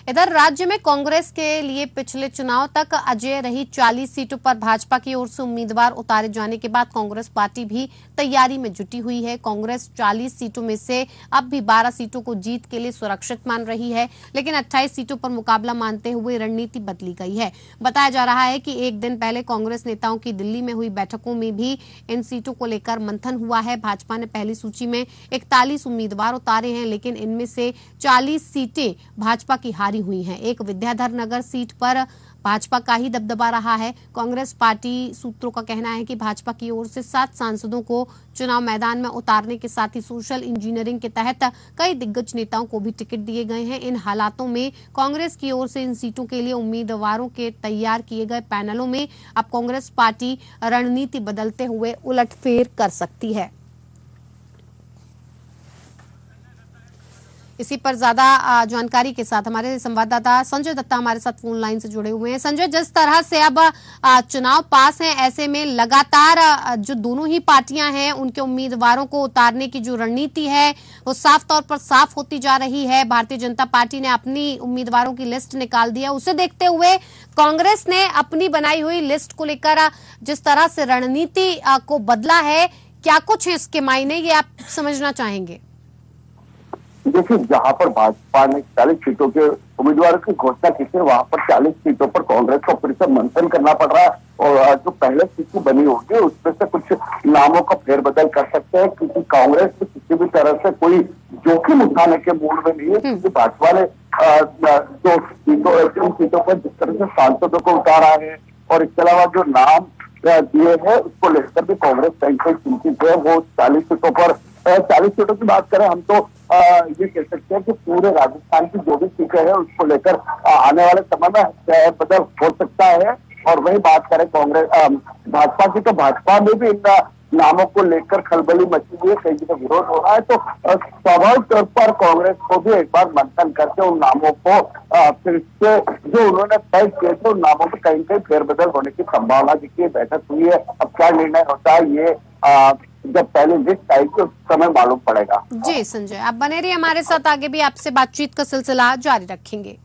इधर राज्य में कांग्रेस के लिए पिछले चुनाव तक अजेय रही 40 सीटों पर भाजपा की ओर से उम्मीदवार उतारे जाने के बाद कांग्रेस पार्टी भी तैयारी में जुटी हुई है। कांग्रेस 40 सीटों में से अब भी 12 सीटों को जीत के लिए सुरक्षित मान रही है, लेकिन 28 सीटों पर मुकाबला मानते हुए रणनीति बदली गई है। बताया जा रहा है कि एक दिन पहले कांग्रेस नेताओं की दिल्ली में हुई बैठकों में भी इन सीटों को लेकर मंथन हुआ है। भाजपा ने पहली सूची में 41 उम्मीदवार उतारे हैं, लेकिन इनमें से 40 सीटें भाजपा की हारी हुई हैं। एक विद्याधर नगर सीट पर भाजपा का ही दबदबा रहा है। कांग्रेस पार्टी सूत्रों का कहना है कि भाजपा की ओर से 7 सांसदों को चुनाव मैदान में उतारने के साथ ही सोशल इंजीनियरिंग के तहत कई दिग्गज नेताओं को भी टिकट दिए गए हैं। इन हालातों में कांग्रेस की ओर से इन सीटों के लिए उम्मीदवारों के तैयार किए गए पैनलों में अब कांग्रेस पार्टी रणनीति बदलते हुए उलटफेर कर सकती है। इसी पर ज्यादा जानकारी के साथ हमारे संवाददाता संजय दत्ता हमारे साथ फोन लाइन से जुड़े हुए हैं। संजय, जिस तरह से अब चुनाव पास हैं, ऐसे में लगातार जो दोनों ही पार्टियां हैं उनके उम्मीदवारों को उतारने की जो रणनीति है वो साफ तौर पर साफ होती जा रही है। भारतीय जनता पार्टी ने अपनी उम्मीदवारों की लिस्ट निकाल दी है। उसे देखते हुए कांग्रेस ने अपनी बनाई हुई लिस्ट को लेकर जिस तरह से रणनीति को बदला है, क्या कुछ है इसके मायने, ये आप समझना चाहेंगे? देखिए, जहां पर भाजपा ने 40 सीटों के उम्मीदवारों की घोषणा की थी, वहां पर 40 सीटों पर कांग्रेस को फिर से मंथन करना पड़ रहा है और जो पहले सूची बनी होगी उसमें से कुछ नामों का फेरबदल कर सकते हैं, क्योंकि कांग्रेस को किसी भी तरह से कोई जोखिम उठाने के मूड में नहीं है। क्योंकि भाजपा ने जो सीटों पर जिस तरह से सांसदों को उतारा है और इसके अलावा जो नाम दिए हैं उसको लेकर भी कांग्रेस कहीं चिंतित है। वो 40 सीटों पर 40 सीटों की बात करें हम तो ये कह सकते हैं कि पूरे राजस्थान की जो भी सीटें हैं उसको लेकर आने वाले समय में बदल हो सकता है। और वही बात करें कांग्रेस भाजपा की, तो भाजपा में भी इन नामों को लेकर खलबली मची हुई है, कई जगह विरोध हो रहा है। तो स्वाभाविक तौर पर कांग्रेस को भी एक बार मंथन करके उन नामों को फिर से जो उन्होंने तय किए थे उन नामों में कहीं कहीं फेरबदल होने की संभावना दिखी। बैठक हुई है, अब क्या निर्णय होता है ये जब पहले लिस्ट आएगी उस समय मालूम पड़ेगा। जी संजय, आप बने रहिए हमारे साथ, आगे भी आपसे बातचीत का सिलसिला जारी रखेंगे।